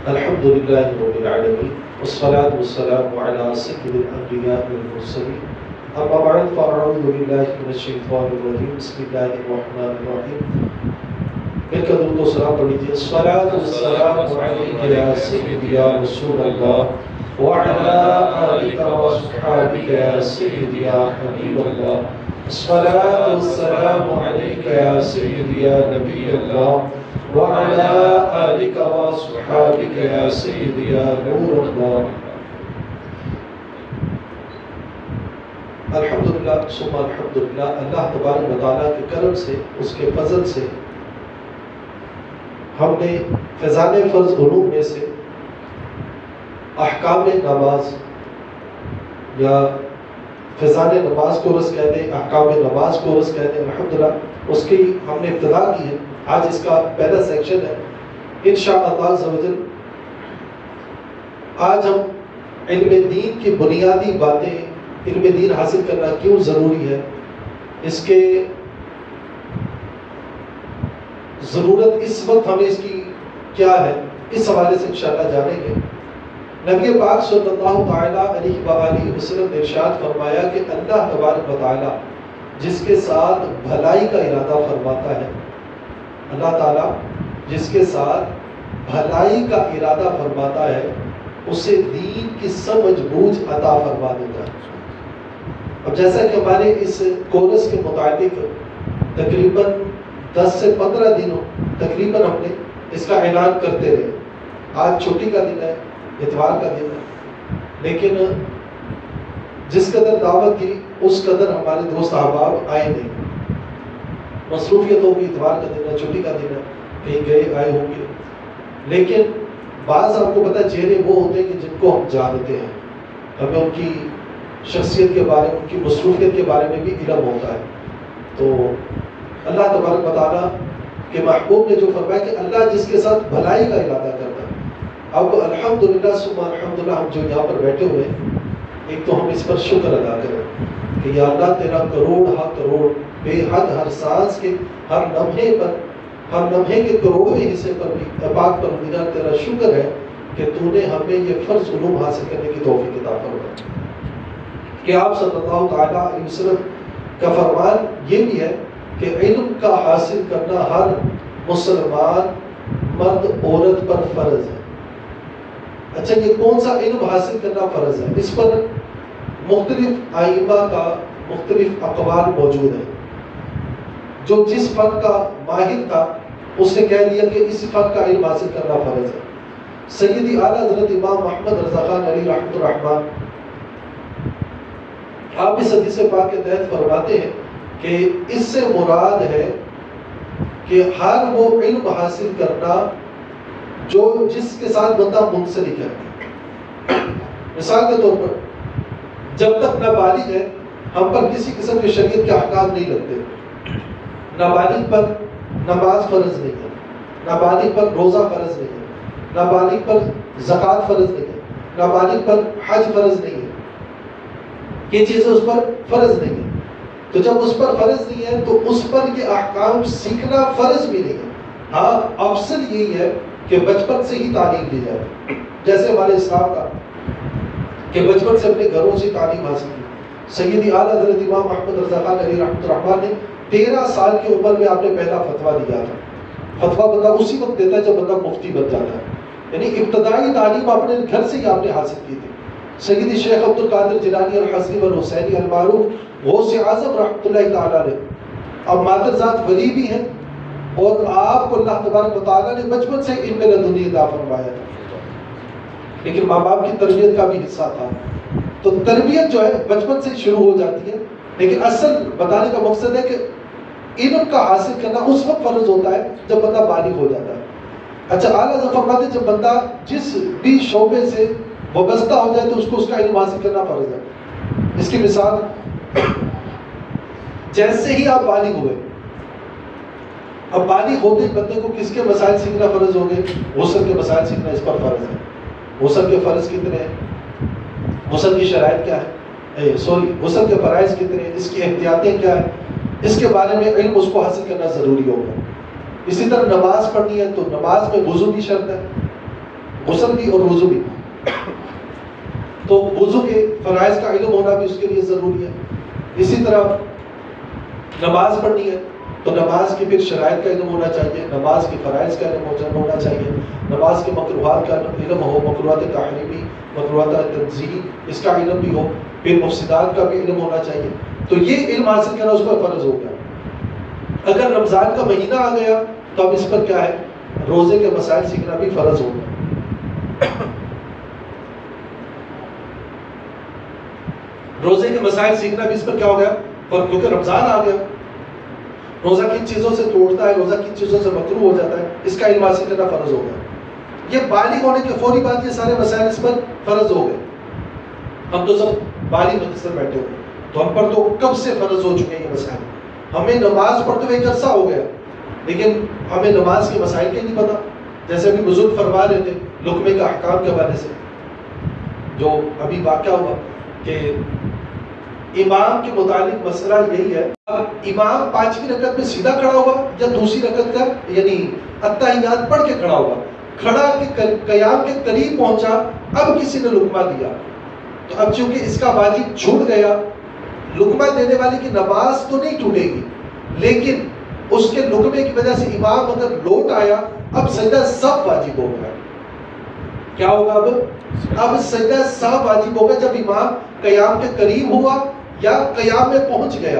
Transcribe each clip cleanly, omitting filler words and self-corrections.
الحمد لله رب العالمين والصلاة والسلام على سيد الأنبياء والمرسلين أما بعد فأعوذ بالله من الشيطان الرجيم بسم الله الرحمن الرحيم مل کر درود و سلام پڑھ لیجیے الصلاة والسلام علیک یا سیدی یا رسول اللہ وعلى آلك وصحابك يا سيدي يا حبيب الله الصلاة والسلام عليك يا سيدي يا نبي الله وعلى آلك وصحابك يا سيدي يا نور الله. الحمدللہ ثم الحمدللہ، اللہ تبارک و تعالیٰ کے کرم سے، اس کے فضل سے ہم نے فیضان فرض علوم میں سے احکام نماز یا فیضان نماز کو رس کہتے ہیں، احکام نماز کو رس کہتے ہیں، الحمدللہ اس کی ہم نے ابتدا کی ہے. آج اس کا پہلا سیکشن ہے انشاءاللہ عز و جل. آج ہم علم دین کی بنیادی باتیں، علم دین حاصل کرنا کیوں ضروری ہے، اس کے ضرورت اس وقت ہمیں اس کی کیا ہے، اس حوالے سے انشاءاللہ جانیں گے. نبی پاک صلی اللہ تعالیٰ علیہ وآلہ وسلم نے ارشاد فرمایا کہ اللہ تبارک و تعالیٰ جس کے ساتھ بھلائی کا ارادہ فرماتا ہے، اللہ تعالیٰ جس کے ساتھ بھلائی کا ارادہ فرماتا ہے اسے دین کی سمجھ بوجھ عطا فرما دیتا ہے. اب جیسا کہ ہمارے اس کورس کے متعلق تقریباً 10 سے 15 دنوں تقریباً ہم نے اس کا اعلان کرتے رہے. آج چھٹی کا دن ہے، اتوار کا دن ہے، لیکن جس قدر دعوت کی اس قدر ہمارے دوست احباب آئے نہیں. مصروفیت ہوگی، اتوار کا دن ہے، چھٹی کا دن ہے، کہیں گئے آئے ہوں گے. لیکن بعض آپ کو پتہ چہرے وہ ہوتے ہیں کہ جن کو ہم جانتے ہیں، ہمیں ان کی شخصیت کے بارے میں، ان کی مصروفیت کے بارے میں بھی علم ہوتا ہے. تو اللہ تبارک و تعالیٰ کے محبوب نے جو فرمایا کہ اللہ جس کے ساتھ بھلائی کا ارادہ کرتا ہے. اب الحمدللہ ثم الحمدللہ ہم جو یہاں پر بیٹھے ہوئے ہیں، ایک تو ہم اس پر شکر ادا کریں کہ یا اللہ تیرا کروڑ ہا کروڑ بے حد ہر سانس کے ہر لمحے پر، ہر لمحے کے کروڑویں حصے پر بھی پاک پروردگار تیرا شکر ہے کہ تو نے ہمیں یہ فرض علوم حاصل کرنے کی توفیق عطا فرمائی. کہ آپ صلی اللہ تعالیٰ علیہ وسلم کا فرمان یہ بھی ہے کہ علم کا حاصل کرنا ہر مسلمان مرد عورت پر فرض ہے. اچھا، یہ کون سا علم حاصل کرنا فرض ہے؟ اس پر مختلف ائمہ کا مختلف اقوال موجود ہیں. جو جس فن کا ماہر تھا اس نے کہہ لیا کہ اس فن کا علم حاصل کرنا فرض ہے. سیدی اعلیٰ حضرت امام محمد رضا خان علی رحمۃ الرحمن آپ اس حدیث پاک کے تحت فرماتے ہیں کہ اس سے مراد ہے کہ ہر وہ علم حاصل کرنا جو جس کے ساتھ بندہ منسلک ہے. مثال کے طور پر جب تک نابالغ ہے ہم پر کسی قسم کے شریعت کے احکام نہیں لگتے. نابالغ پر نماز فرض نہیں ہے، نابالغ پر روزہ فرض نہیں ہے، نابالغ پر زکوٰۃ فرض نہیں ہے، نابالغ پر حج فرض نہیں ہے. یہ چیزیں اس پر فرض نہیں ہے. تو جب اس پر فرض نہیں ہے تو اس پر یہ احکام سیکھنا فرض بھی نہیں ہے. ہاں، افضل یہی ہے کہ بچپن سے ہی تعلیم دی جائے، جیسے ہمارے اسلام کا کہ بچپن سے اپنے گھروں سے تعلیم حاصل کی. سیدی اعلیٰ حضرت امام محمد رضا خان علی رحمۃ الرحمن نے 13 سال کی عمر میں آپ نے پہلا فتویٰ دیا تھا. فتویٰ بندہ اسی وقت دیتا ہے جب بندہ مفتی بن جاتا ہے. یعنی ابتدائی تعلیم اپنے گھر سے ہی آپ نے حاصل کی تھی. سیدی شیخ عبد القادر جیلانی الحسنی والحسینی المعروف غوث اعظم رحمۃ اللہ تعالیٰ نے اب مادر ذات ولی بھی ہیں اور آپ کو اللہ تبارک و تعالیٰ نے بچپن سے علم لدنی عطا فرمایا تھا. لیکن ماں باپ کی تربیت کا بھی حصہ تھا. تو تربیت جو ہے بچپن سے شروع ہو جاتی ہے، لیکن اصل بتانے کا مقصد ہے کہ علم کا حاصل کرنا اس وقت فرض ہوتا ہے جب بندہ بالغ ہو جاتا ہے. اچھا، اعلیٰ فرماتے ہیں جب بندہ جس بھی شعبے سے وابستہ ہو جائے تو اس کو اس کا علم حاصل کرنا فرض ہے. اس کی مثال جیسے ہی آپ بالغ ہوئے، اب بالغ ہوتے ہی بندے کو کس کے مسائل سیکھنا فرض ہو گئے؟ غسل کے مسائل سیکھنا اس پر فرض ہے. غسل کے فرض کتنے ہیں؟ غسل کی شرائط کیا ہے؟ غسل کے فرائض کتنے ہیں؟ اس کی احتیاطیں کیا ہیں؟ اس کے بارے میں علم اس کو حاصل کرنا ضروری ہوگا. اسی طرح نماز پڑھنی ہے تو نماز میں وضو کی شرط ہے. غسل بھی اور وضو بھی. تو وضو کے فرائض کا علم ہونا بھی اس کے لیے ضروری ہے. اسی طرح نماز پڑھنی ہے تو نماز کی پھر شرائط کا علم ہونا چاہیے, نماز کے فرائض کا علم ہونا چاہیے, نماز کے مکروہات کا علم ہو, مکروہات تحریمی, مکروہات تنزیہی, اس کا علم بھی ہو, پھر مفسدات کا بھی علم ہونا چاہیے. تو یہ علم حاصل کرنا اس پر فرض ہو گیا. اگر رمضان کا مہینہ آ گیا تو اب اس پر کیا ہے, روزے کے مسائل سیکھنا بھی فرض ہو گیا. روزے کے مسائل سیکھنا بھی اس پر کیا ہو گیا, اور کیونکہ رمضان آ گیا, روزہ کن چیزوں سے توڑتا ہے, روزہ کن چیزوں سے مکروہ ہو جاتا ہے, اس کا علم حاصل کرنا فرض ہو گیا. یہ بالغ ہونے کے فوری بعد یہ سارے مسائل اس پر فرض ہو گئے. ہم تو سب بالغ مختصر بیٹھے ہوئے, تو ہم پر تو کب سے فرض ہو چکے ہیں یہ مسائل. ہمیں نماز پڑھتے ہوئے ایک عرصہ ہو گیا, لیکن ہمیں نماز کے مسائل کے نہیں پتا. جیسے ابھی بزرگ فرما رہے تھے لقمے کا احکام کے حوالے سے, جو ابھی واقعہ ہوا کہ امام کے متعلق مسئلہ یہی ہے, اب امام 5ویں رکعت میں سیدھا کھڑا ہوا یا دوسری رکعت کا یعنی التحیات پڑھ کے کھڑا ہوا, کھڑا کے قیام کے قریب پہنچا, اب کسی نے لقمہ دیا, تو اب چونکہ اس کا واجب چھوٹ گیا, لقمہ دینے والے کی نماز تو نہیں ٹوٹے گی, لیکن اس کے لقمے کی وجہ سے امام اگر لوٹ آیا, اب سجدہ سب واجب ہو گیا. کیا ہوگا اب سجدہ سب واجب ہوگا جب امام قیام کے قریب ہوا یا قیام میں پہنچ گیا.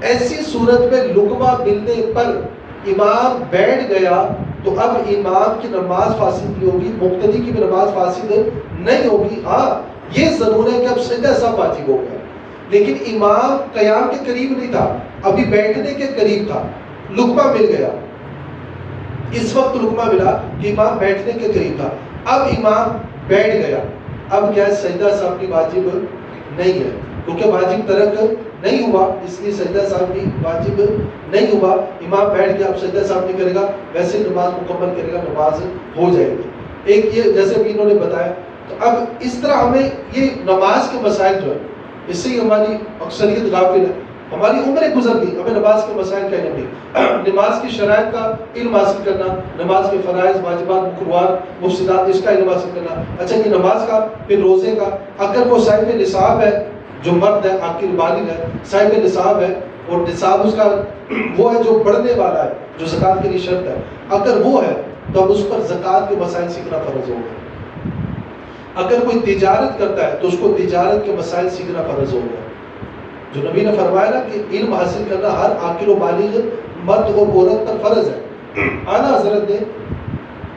ایسی صورت میں لقمہ ملنے پر امام بیٹھ گیا تو اب امام کی نماز فاسد نہیں ہوگی, مقتدی کی بھی نماز فاسد نہیں ہوگی. ہاں یہ ضرور ہے کہ اب سجدہ سب واجب ہو گیا, لیکن امام قیام کے قریب نہیں تھا, ابھی بیٹھنے کے قریب تھا, لقمہ مل گیا. اس وقت لقمہ ملا کہ امام بیٹھنے کے قریب تھا, اب امام بیٹھ گیا, اب کیا سجدہ سب بھی واجب نہیں ہے, کیونکہ واجب ترک نہیں ہوا, اس لیے سجدہ صاحب بھی واجب نہیں ہوا. امام بیٹھ گیا, اب سجدہ صاحب نہیں کرے گا, ویسے نماز مکمل کرے گا, نماز ہو جائے گی. ایک یہ جیسے بھی انہوں نے بتایا. تو اب اس طرح ہمیں یہ نماز کے مسائل جو ہے, اس سے ہی ہماری اکثریت غافل ہے. ہماری عمریں گزر گئی, ہمیں نماز کے مسائل کا علم نہیں. نماز کی شرائط کا علم حاصل کرنا, نماز کے فرائض, واجبات, مکروہات, مفسدات, اس کا علم حاصل کرنا. اچھا یہ نماز کا, پھر روزے کا, اگر وہ صاحب نصاب ہے, جو مرد ہے, عاقل بالغ ہے, صاحب نصاب ہے, اور نصاب اس کا وہ ہے جو بڑھنے والا ہے, جو زکوٰۃ کے لیے شرط ہے, اگر وہ ہے تو اب اس پر زکوٰۃ کے مسائل سیکھنا فرض ہوگا. اگر کوئی تجارت کرتا ہے تو اس کو تجارت کے مسائل سیکھنا فرض ہوگا. جو نبی نے فرمایا نا کہ علم حاصل کرنا ہر عاقل و بالغ مرد اور عورت پر فرض ہے. اعلیٰ حضرت نے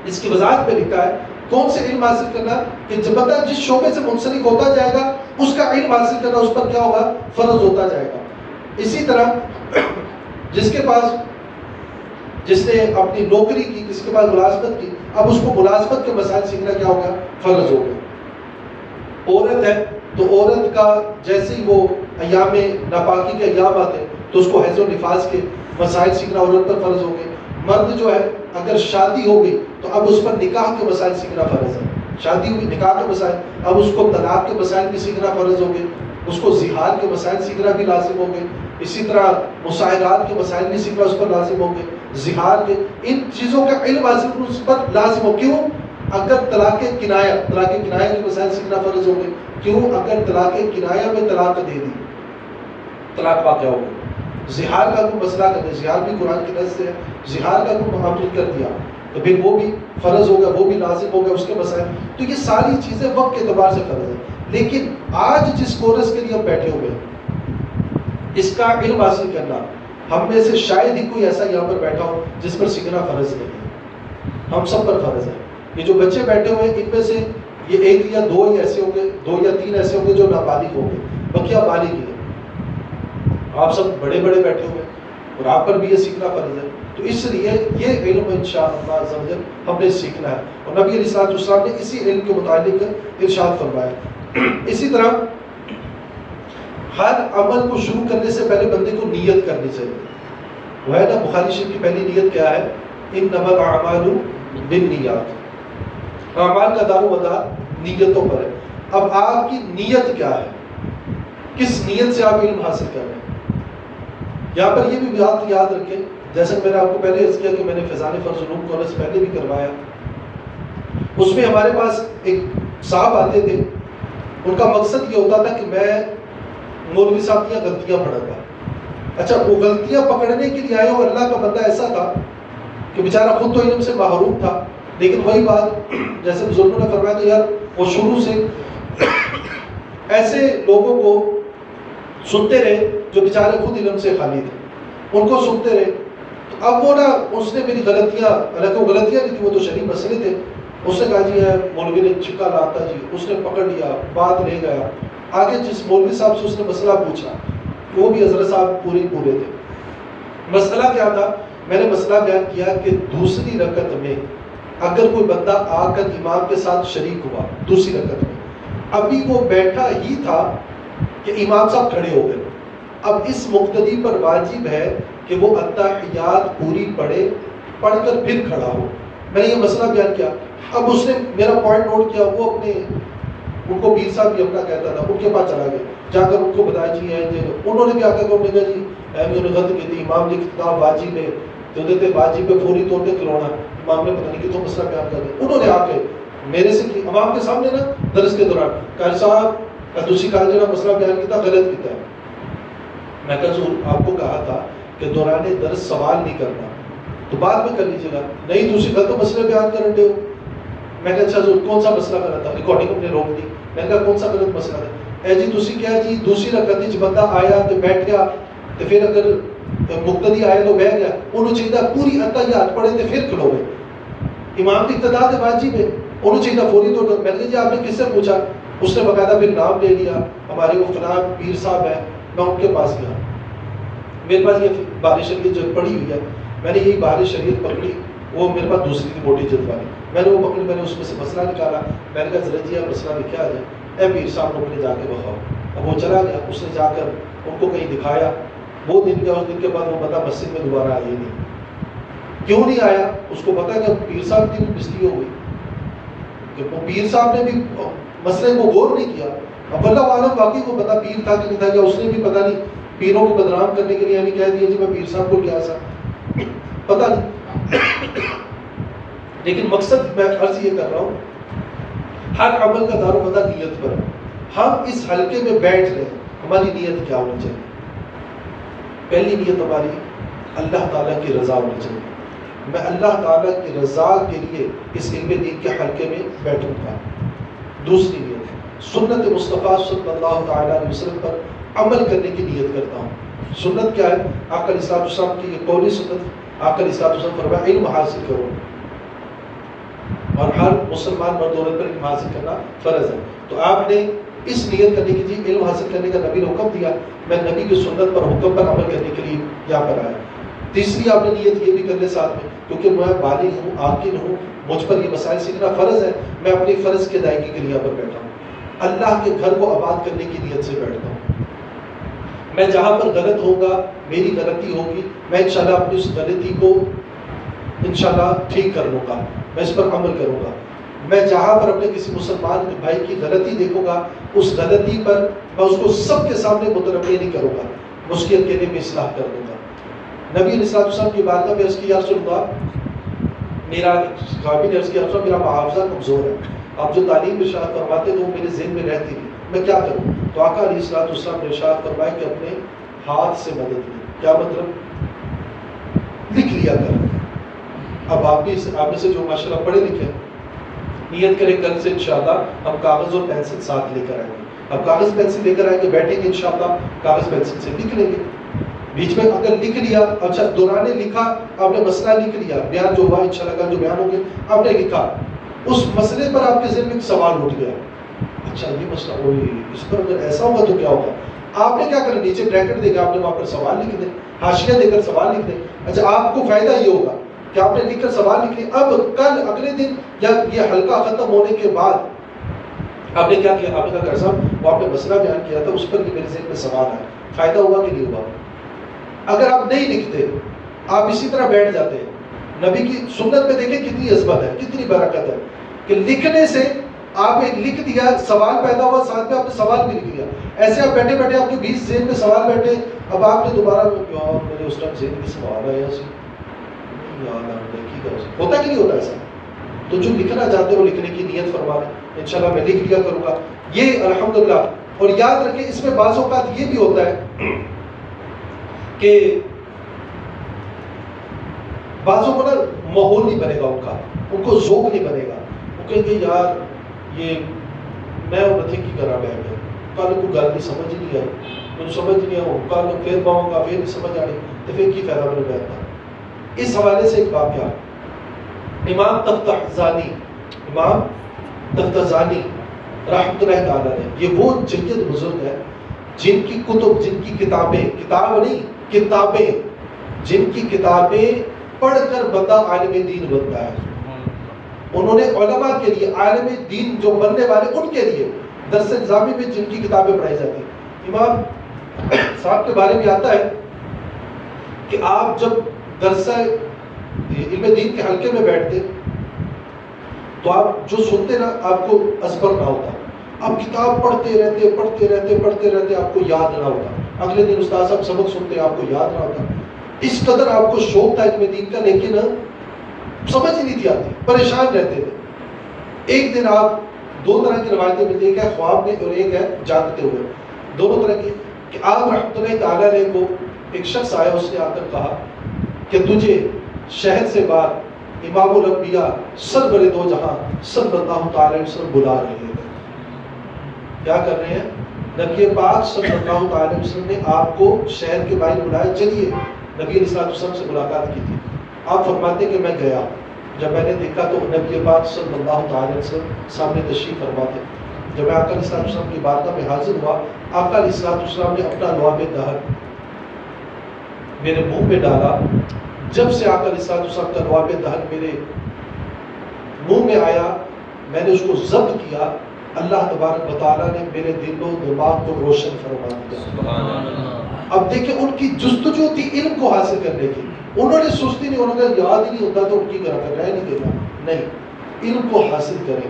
اس کی وضاحت میں لکھا ہے کون سے علم حاصل کرنا, کہ جب تک جس شعبے سے منسلک ہوتا جائے گا اس کا علم حاصل کرنا اس پر کیا ہوگا, فرض ہوتا جائے گا. اسی طرح جس کے پاس, جس نے اپنی نوکری کی, کس کے پاس ملازمت کی, اب اس کو ملازمت کے مسائل سیکھنا کیا ہوگا, فرض ہوگا. عورت ہے تو عورت کا جیسے ہی وہ ایام ناپاکی کے ایام آتے تو اس کو حیض و نفاس کے مسائل سیکھنا عورت پر فرض ہو گئے. مرد جو ہے اگر شادی ہو گئی تو اب اس پر نکاح کے مسائل سیکھنا فرض ہے. شادی ہوئی, نکاح کے مسائل, اب اس کو طلاق کے مسائل بھی سیکھنا فرض ہو گئے, اس کو زہار کے مسائل سیکھنا بھی لازم ہو گئے. اسی طرح مساہرات کے مسائل بھی سیکھنا اس پر لازم ہو گئے, زہار کے, ان چیزوں کا علم حاصل اس پر لازم ہو. کیوں؟ اگر طلاق کنایہ کے مسائل سیکھنا فرض ہو گئے. کیوں؟ اگر طلاق کنایہ میں طلاق دے دی, طلاق واقع ہو گئی. زہار کا کوئی مسئلہ کر دیا, زہار بھی قرآن کی نص سے ہے, زہار کا کوئی معاملہ کر دیا تو پھر وہ بھی فرض ہوگا, وہ بھی لازم ہوگا, اس کے مسائل. تو یہ ساری چیزیں وقت کے اعتبار سے فرض ہے. لیکن آج جس کورس کے لیے ہم بیٹھے ہوئے ہیں, اس کا علم حاصل کرنا ہم میں سے شاید ہی کوئی ایسا یہاں پر بیٹھا ہو جس پر سیکھنا فرض نہیں ہے. ہم سب پر فرض ہے. یہ جو بچے بیٹھے ہوئے ان میں سے یہ ایک یا دو ہی ایسے ہوں گے, 2 یا 3 ایسے ہوں گے جو نابالغ ہوں گے, بقیہ بالغ ہی ہیں. آپ سب بڑے بڑے بیٹھے ہوئے اور آپ پر بھی یہ سیکھنا فرض ہے. تو اس لیے یہ علم انشاءاللہ عز و جل ہم نے سیکھنا ہے. اور نبی علیہ السلام نے اسی علم کے متعلق ارشاد فرمایا. اسی طرح ہر عمل کو شروع کرنے سے پہلے بندے کو نیت کرنی چاہیے. وہ ہے نا بخاری شریف کی پہلی نیت کیا ہے, انما الاعمال بالنیات. اعمال کا دار و مدار نیتوں پر ہے. اب آپ کی نیت کیا ہے, کس نیت سے آپ علم حاصل کر رہے ہیں. یہاں پر یہ بھی بات یاد رکھیں, جیسے میں نے آپ کو پہلے عرض کیا کہ میں نے فیضان فرض علوم کالج پہلے بھی کروایا, اس میں ہمارے پاس ایک صاحب آتے تھے، ان کا مقصد یہ ہوتا تھا کہ میں مولوی صاحب کی غلطیاں پڑھا تھا. اچھا وہ غلطیاں پکڑنے کے لیے آئے ہو. اللہ کا بندہ ایسا تھا کہ بیچارہ خود تو علم سے محروم تھا، لیکن وہی بات جیسے بزرگوں نے فرمایا تو یار وہ شروع سے ایسے لوگوں کو سنتے رہے جو بیچارے خود علم سے خالی تھے، ان کو سنتے رہے. اب وہ نا اس نے میری غلطیاں، حالانکہ وہ غلطیاں نہیں تھی، وہ تو شرعی مسئلے تھے. اس نے کہا جی مولوی نے چھکا لاتا جی، اس نے پکڑ لیا، بات لے گیا آگے. جس مولوی صاحب سے اس نے مسئلہ پوچھا وہ بھی حضرت صاحب پورے تھے. مسئلہ کیا تھا؟ میں نے مسئلہ بیان کیا کہ دوسری رکعت میں اگر کوئی بندہ آ کر امام کے ساتھ شریک ہوا دوسری رکعت میں، ابھی وہ بیٹھا ہی تھا کہ امام صاحب کھڑے ہو گئے، اب اس مقتدی پر واجب ہے کہ وہ اتحیات پوری پڑھے، پڑھ کر پھر کھڑا ہو. میں نے یہ مسئلہ بیان کیا. اب اس نے میرا پوائنٹ نوٹ کیا. وہ اپنے ان کو پیر صاحب بھی اپنا کہتا تھا، ان کے پاس چلا گیا، جا کر ان کو بتایا جی انہوں نے کیا کہا جی نے غلط کی تھی، امام نے کتاب واجب ہے تو دیتے واجب پہ فوری طور پہ کھلونا. امام نے پتہ نہیں کتوں مسئلہ بیان کر دیا. انہوں نے آ کے میرے سے کی امام کے سامنے نا درس کے دوران کہا صاحب دوسری کال جو مسئلہ بیان کیا غلط کیتا ہے. میں کہا حضور آپ کو کہا تھا کہ دوران درس سوال نہیں کرنا تو بعد میں کر لیجیے گا، نہیں دوسری غلط مسئلہ بیان کر رہے ہو. میں کہا اچھا حضور کون سا مسئلہ کرنا تھا؟ ریکارڈنگ ہم نے روک دی. میں کہا کون سا غلط مسئلہ ہے؟ اے جی دوسری کیا جی دوسری رکعت وچ بندہ آیا تو بیٹھ گیا تو پھر اگر مقتدی آیا تو بیٹھ گیا، انہوں چاہیے پوری اتحیات پڑھے تو پھر کھلو گئے. امام کی اقتداء ہے واجب ہے، انہوں چاہیے فوری طور پر. میں نے کہا جی آپ نے کس سے پوچھا؟ اس نے باقاعدہ پھر نام لے لیا، ہمارے وہ فلاں پیر صاحب ہیں. میں ان کے پاس گیا، میرے پاس یہ بار شریعت جو پڑھی ہوئی ہے، میں نے یہی بار شریعت پکڑی، وہ میرے پاس دوسری تھی موٹی جلد والی. میں نے وہ پکڑی، میں نے اس میں سے مسئلہ نکالا. میں نے کہا ذرا جی مسئلہ لکھا آ جائے. اے پیر صاحب نے اپنے جا کے بخاؤ. اب وہ چلا گیا، اس نے جا کر ان کو کہیں دکھایا. وہ دن گیا، اس دن کے بعد وہ بندہ مسجد میں دوبارہ آیا ہی نہیں. کیوں نہیں آیا؟ اس کو پتا کہ پیر صاحب کی بھی بستی ہو گئی کہ پیر صاحب نے بھی مسئلے کو غور نہیں کیا. اب اللہ عالم واقعی وہ بندہ پیر تھا کہ نہیں تھا، یا اس نے بھی پتہ نہیں پیروں کو بدنام کرنے کے لیے یعنی کہہ دیا جی میں پیر صاحب کو کیا سا پتہ نہیں. لیکن مقصد میں عرض یہ کر رہا ہوں ہر عمل کا دار و مدار نیت پر ہے. ہم اس حلقے میں بیٹھ رہے ہیں، ہماری نیت کیا ہونی چاہیے؟ پہلی نیت ہماری اللہ تعالیٰ کی رضا ہونی چاہیے. میں اللہ تعالیٰ کی رضا کے لیے اس علم دین کے حلقے میں بیٹھوں گا. دوسری نیت سنت مصطفیٰ صلی اللہ تعالیٰ علیہ وسلم پر عمل کرنے کی نیت کرتا ہوں. سنت کیا ہے؟ آقا علیہ الصلوۃ والسلام کی یہ قولی سنت. آقا علیہ الصلوۃ والسلام فرمایا علم حاصل کرو، اور ہر مسلمان مرد عورت پر علم حاصل کرنا فرض ہے. تو آپ نے اس نیت کرنے کی جی علم حاصل کرنے کا نبی نے حکم دیا، میں نبی کی سنت پر حکم پر عمل کرنے کے لیے یہاں پر آیا. تیسری آپ نے نیت یہ بھی کر لے ساتھ میں کیونکہ میں بالغ ہوں، عاقل ہوں، مجھ پر یہ مسائل سیکھنا فرض ہے، میں اپنی فرض کی ادائیگی کے لیے یہاں پر بیٹھا ہوں. اللہ کے گھر کو آباد کرنے کی نیت سے بیٹھتا ہوں. میں جہاں پر غلط ہوگا، میری غلطی ہوگی، میں انشاءاللہ اپنی اس غلطی کو انشاءاللہ ٹھیک کر لوں گا، میں اس پر عمل کروں گا. میں جہاں پر اپنے کسی مسلمان بھائی کی غلطی دیکھوں گا، اس غلطی پر میں اس کو سب کے سامنے متنبع نہیں کروں گا، میں اس کی اکیلے میں اصلاح کر دوں گا. نبی علیہ الصلوۃ والسلام کی بارگاہ میں عرض کی یا رسول اللہ، میرا صحابی نے عرض کیا رسول اللہ میرا محافظہ کمزور ہے، آپ جو تعلیم ارشاد فرماتے تو وہ میرے ذہن میں رہتی نہیں، میں کیا کروں؟ تو آقا علیہ الصلوۃ والسلام نے ارشاد فرمایا کہ اپنے ہاتھ سے مدد لی. کیا مطلب؟ لکھ لیا کر. اب آپ میں سے جو ماشاءاللہ پڑھے لکھے نیت کریں کل سے انشاءاللہ ہم کاغذ اور پینسل ساتھ لے کر آئیں گے. اب کاغذ پینسل لے کر آئیں گے، بیٹھیں گے انشاءاللہ کاغذ پینسل سے لکھ لیں گے. بیچ میں اگر لکھ لیا، اچھا دوران لکھا آپ نے مسئلہ لکھ لیا، بیان جو ہوا انشاءاللہ کا جو بیان ہو گیا آپ نے لکھا، اس مسئلے پر آپ کے ذہن میں ایک سوال اٹھ گیا، اچھا یہ مسئلہ ہوئی، اس پر اگر ایسا ہوگا تو کیا ہوگا؟ آپ نے کیا کرنا؟ نیچے بریکٹ دے گا، آپ نے وہاں پر سوال لکھ دیں، حاشیہ دے کر سوال لکھ دیں. اچھا آپ کو فائدہ یہ ہوگا کہ آپ نے لکھ کر سوال لکھ لیا. اب کل اگلے دن یا یہ حلقہ ختم ہونے کے بعد آپ نے کیا کیا؟ آپ نے کہا صاحب وہ آپ نے مسئلہ بیان کیا تھا، اس پر بھی میرے ذہن میں سوال ہے، فائدہ ہوا کہ نہیں ہوا؟ اگر آپ نہیں لکھتے، آپ اسی طرح بیٹھ جاتے ہیں. نبی کی سنت میں دیکھیں کتنی عظمت ہے، کتنی برکت ہے کہ لکھنے سے آپ ایک لکھ دیا، سوال پیدا ہوا، ساتھ میں آپ نے سوال بھی لکھ دیا. ایسے آپ بیٹھے بیٹھے آپ کے 20 ذہن میں سوال بیٹھے، اب آپ نے دوبارہ میرے اس ٹائم ذہن میں سوال آیا سی یاد آ کی ہوتا کہ نہیں ہوتا ایسا؟ تو جو لکھنا چاہتے ہو لکھنے کی نیت فرما لیں، انشاءاللہ میں لکھ لیا کروں گا یہ الحمدللہ۔ اور یاد رکھیں اس میں بعض اوقات یہ بھی ہوتا ہے کہ بعضوں کو نا ماحول نہیں بنے گا ان کو ذوق نہیں بنے گا، وہ کہیں گے یار یہ میں اور نتھی کی کرا بیٹھ گیا، کل کو گل نہیں سمجھ نہیں آئی، مجھے سمجھ نہیں آؤں، کل پھر پاؤں گا پھر نہیں سمجھ آنی، تو پھر کی فائدہ میں بیٹھنا۔ اس حوالے سے ایک واقعہ، امام تفتزانی رحمۃ اللہ تعالیٰ نے، یہ وہ جید بزرگ ہے جن کی کتب، جن کی کتابیں، کتاب نہیں کتابیں، جن کی کتابیں پڑھ کر بندہ عالم دین بنتا ہے۔ انہوں نے علماء کے لیے، عالم دین جو بننے والے ان کے لیے درس نظامی میں جن کی کتابیں پڑھائی جاتی ہیں۔ امام صاحب کے بارے میں آتا ہے کہ آپ جب درس علم دین کے حلقے میں بیٹھتے تو آپ جو سنتے نا آپ کو ازبر نہ ہوتا، آپ کتاب پڑھتے رہتے آپ کو یاد نہ ہوتا، اگلے دن استاد صاحب سبق سنتے آپ کو یاد نہ ہوتا، اس قدر آپ کو شوق تھا علم دین کا، لیکن سمجھ نہیں تھی آتی، پریشان رہتے تھے۔ ایک دن آپ دو طرح کی روایتیں ملتی ہیں، ایک ہے خواب میں اور ایک ہے جاگتے ہوئے، دونوں طرح کی، کہ آپ رحمۃ اللہ تعالیٰ علیہ کو ایک شخص آیا، اس نے آ کر کہا کہ تجھے شہر سے بعد امام الانبیاء سرور دو جہاں صلی اللہ تعالی وسلم بلا رہے ہیں۔ کیا کر رہے ہیں؟ نبی پاک صلی اللہ تعالی وسلم نے آپ کو شہر کے باہر بلایا، چلیے نبی علیہ السلام سے ملاقات کی تھی۔ آپ فرماتے کہ میں گیا، جب میں نے دیکھا تو نبی پاک صلی اللہ تعالی وسلم سامنے تشریف فرما تھے۔ جب میں آقا علیہ السلام کی بارگاہ میں حاضر ہوا، آقا علیہ السلام نے اپنا لعاب دہر میرے منہ میں ڈالا۔ جب سے آقا علیہ السلام کا لعاب دہر میرے منہ میں آیا، میں نے اس کو ضبط کیا، اللہ تبارک و تعالیٰ نے میرے دل و دماغ کو روشن فرما دیا۔ اب دیکھیں ان کی جستجو تھی علم کو حاصل کرنے کی، انہوں نے سستی نہیں، انہوں نے یاد ہی نہیں ہوتا تو ان کی طرح رہ نہیں دینا، نہیں، علم کو حاصل کریں،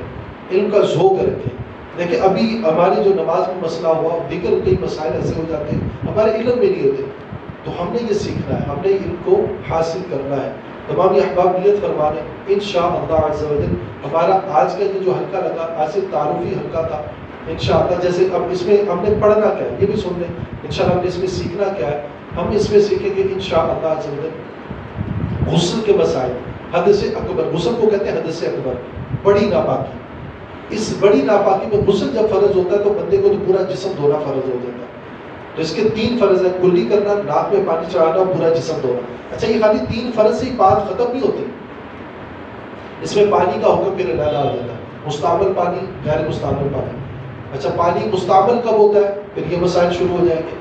علم کا ذوق رکھیں۔ دیکھیں ابھی ہماری جو نماز میں مسئلہ ہوا، دیگر کئی مسائل ایسے ہو جاتے ہیں ہمارے علم میں نہیں ہوتے، تو ہم نے یہ سیکھنا ہے، ہم نے علم کو حاصل کرنا ہے۔ تمام احباب نیت فرما لیں انشاءاللہ عز و جل۔ ہمارا آج کا یہ جو حلقہ لگا، آج سے تعارفی حلقہ تھا، انشاءاللہ جیسے اب اس میں ہم نے پڑھنا کیا ہے یہ بھی سن لیں، انشاءاللہ ہم نے اس میں سیکھنا کیا ہے، ہم اس میں سیکھیں گے انشاءاللہ عز و جل غسل کے مسائل، حدث اکبر، غسل کو کہتے ہیں حدث اکبر، بڑی ناپاکی۔ اس بڑی ناپاکی میں غسل جب فرض ہوتا ہے تو بندے کو تو پورا جسم دھونا فرض ہو جاتا ہے۔ تو اس کے 3 فرض ہیں، کلی کرنا، ناک میں پانی چڑھانا اور پورا جسم دھونا۔ اچھا یہ خالی 3 فرض سے ہی بات ختم نہیں ہوتی، اس میں پانی کا حکم پھر علیحدہ ہو جاتا ہے، مستعمل پانی، غیر مستعمل پانی۔ اچھا پانی مستعمل کب ہوتا ہے؟ پھر یہ مسائل شروع ہو جائیں گے،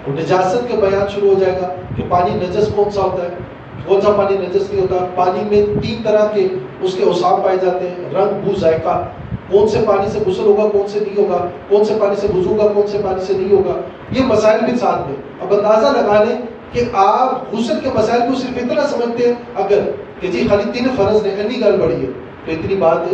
اور نجاست کا بیان شروع ہو جائے گا کہ پانی نجس کون سا ہوتا ہے، کون سا پانی نجس نہیں ہوتا۔ پانی میں 3 طرح کے اس کے اوصاف پائے جاتے ہیں، رنگ، بو، ذائقہ، کون سے پانی سے غسل ہوگا، کون سے نہیں ہوگا، کون سے پانی سے وضو ہوگا، کون سے پانی سے نہیں ہوگا، یہ مسائل بھی ساتھ میں۔ اب اندازہ لگا لیں کہ آپ غسل کے مسائل کو صرف اتنا سمجھتے ہیں اگر کہ جی خالی 3 فرض نے، اتنی گل بڑی ہے، تو اتنی بات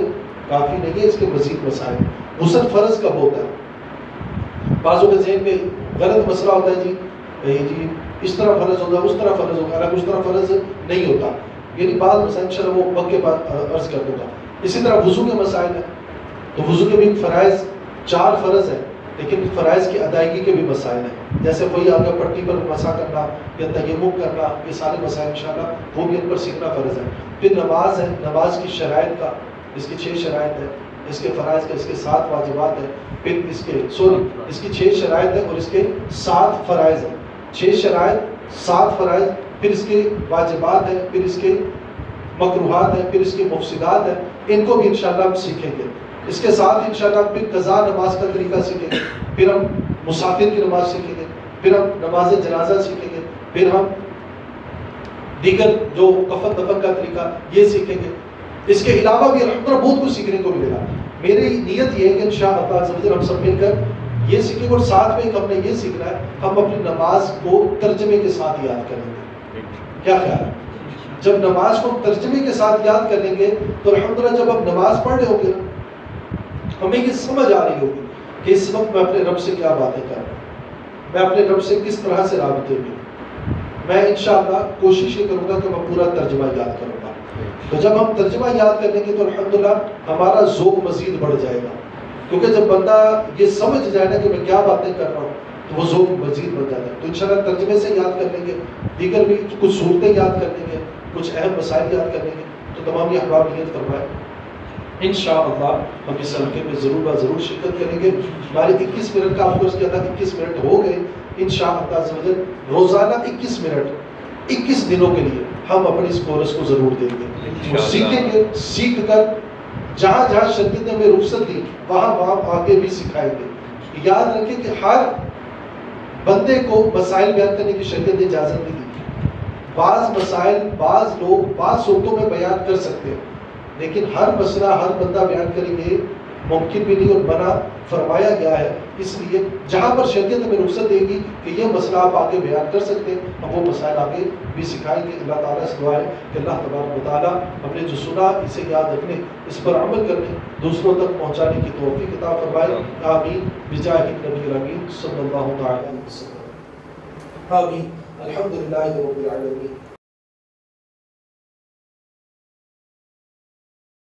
کافی نہیں ہے، اس کے مزید مسائل۔ غسل فرض کب ہوتا ہے؟ بعضوں کے ذہن میں غلط مسئلہ ہوتا ہے، جی اس طرح فرض ہوگا، اس طرح فرض ہوگا، حالانکہ اس طرح فرض نہیں ہوتا، یعنی بعض مسائل انشاءاللہ وہ وقت کے بعد عرض کر دوں گا۔ اسی طرح وضو کے مسائل ہیں، تو وضو کے بھی فرائض 4 فرض ہیں، لیکن فرائض کی ادائیگی کے بھی مسائل ہیں، جیسے وہی آگے پٹی پر مسح کرنا یا تیمم کرنا، یہ سارے مسائل انشاءاللہ وہ بھی ان پر سیکھنا فرض ہے۔ پھر نماز ہے، نماز کی شرائط کا، اس کی 6 شرائط ہے، اس کے فرائض کا، اس کے 7 واجبات ہیں، پھر اس کی 6 شرائط ہے اور اس کے 7 فرائض ہیں، 6 شرائط 7 فرائض، پھر اس کے واجبات ہیں، پھر اس کے مکروہات ہیں، پھر اس کے مفسدات ہیں، ان کو بھی انشاءاللہ ہم سیکھیں گے۔ اس کے ساتھ انشاءاللہ پھر قضا نماز کا طریقہ سیکھیں گے، پھر ہم مسافر کی نماز سیکھیں گے، پھر ہم نماز جنازہ سیکھیں گے، پھر ہم دیگر جو کفن دفن کا طریقہ یہ سیکھیں گے۔ اس کے علاوہ بھی الحمدللہ بہت کچھ سیکھنے کو ملے گا۔ میری نیت یہ ہے کہ انشاءاللہ ہم سب مل کر یہ سیکھیں گے، اور ساتھ میں ہم نے یہ سیکھنا ہے ہم اپنی نماز کو ترجمے کے ساتھ یاد کریں گے۔ کیا خیال ہے؟ جب نماز کو ترجمے کے ساتھ یاد کریں گے تو الحمدللہ جب ہم نماز پڑھ رہے ہوں گے ہمیں یہ سمجھ آ رہی ہوگی کہ اس وقت میں اپنے رب سے کیا باتیں کر رہا ہوں، میں اپنے رب سے کس طرح سے رابطے میں۔ میں انشاءاللہ کوشش یہ کروں گا کہ میں پورا ترجمہ یاد کروں گا۔ تو جب ہم ترجمہ یاد کر لیں گے تو الحمدللہ ہمارا ذوق مزید بڑھ جائے گا، کیونکہ جب بندہ یہ سمجھ جائے نا کہ میں کیا باتیں کر رہا ہوں تو وہ ذوق مزید بڑھ جاتا ہے. تو انشاءاللہ ترجمے سے یاد کر لیں گے، دیگر بھی کچھ صورتیں یاد کر لیں گے، کچھ اہم مسائل یاد کر لیں گے. تو تمام یہ احباب نیت فرمائیں انشاءاللہ ہم اس حلقے میں ضرور شرکت کریں گے. ہمارے 21 منٹ کا آپ کو اس کیا تھا، 21 منٹ ہو گئے. انشاءاللہ روزانہ 21 منٹ 21 دنوں کے لیے ہم اپنے اس کورس کو ضرور دیں گے. وہ سیکھیں گے، سیکھ کر جہاں جہاں شریعت نے ہمیں رخصت دی وہاں آگے بھی سکھائیں گے. یاد رکھیں کہ ہر بندے کو مسائل بیان کرنے کی شریعت نے اجازت نہیں دی. بعض مسائل بعض لوگ بعض صورتوں میں بیان کر سکتے ہیں، لیکن ہر مسئلہ ہر بندہ بیان کریں گے ممکن بھی نہیں اور منع فرمایا گیا ہے. اس لیے جہاں پر شریعت ہمیں رخصت دے گی کہ یہ مسئلہ آپ آگے بیان کر سکتے ہیں، ہم وہ مسائل آگے بھی سکھائیں گے. اللہ تعالیٰ سے دعا ہے کہ اللہ تبارک و تعالیٰ ہم نے جو سنا اسے یاد رکھنے، اس پر عمل کرنے، دوسروں تک پہنچانے کی توفیق عطا فرمائے. آمین بجاہ النبی الامین صلی اللہ علیہ وسلم. آمین. الحمدللہ رب العالمین.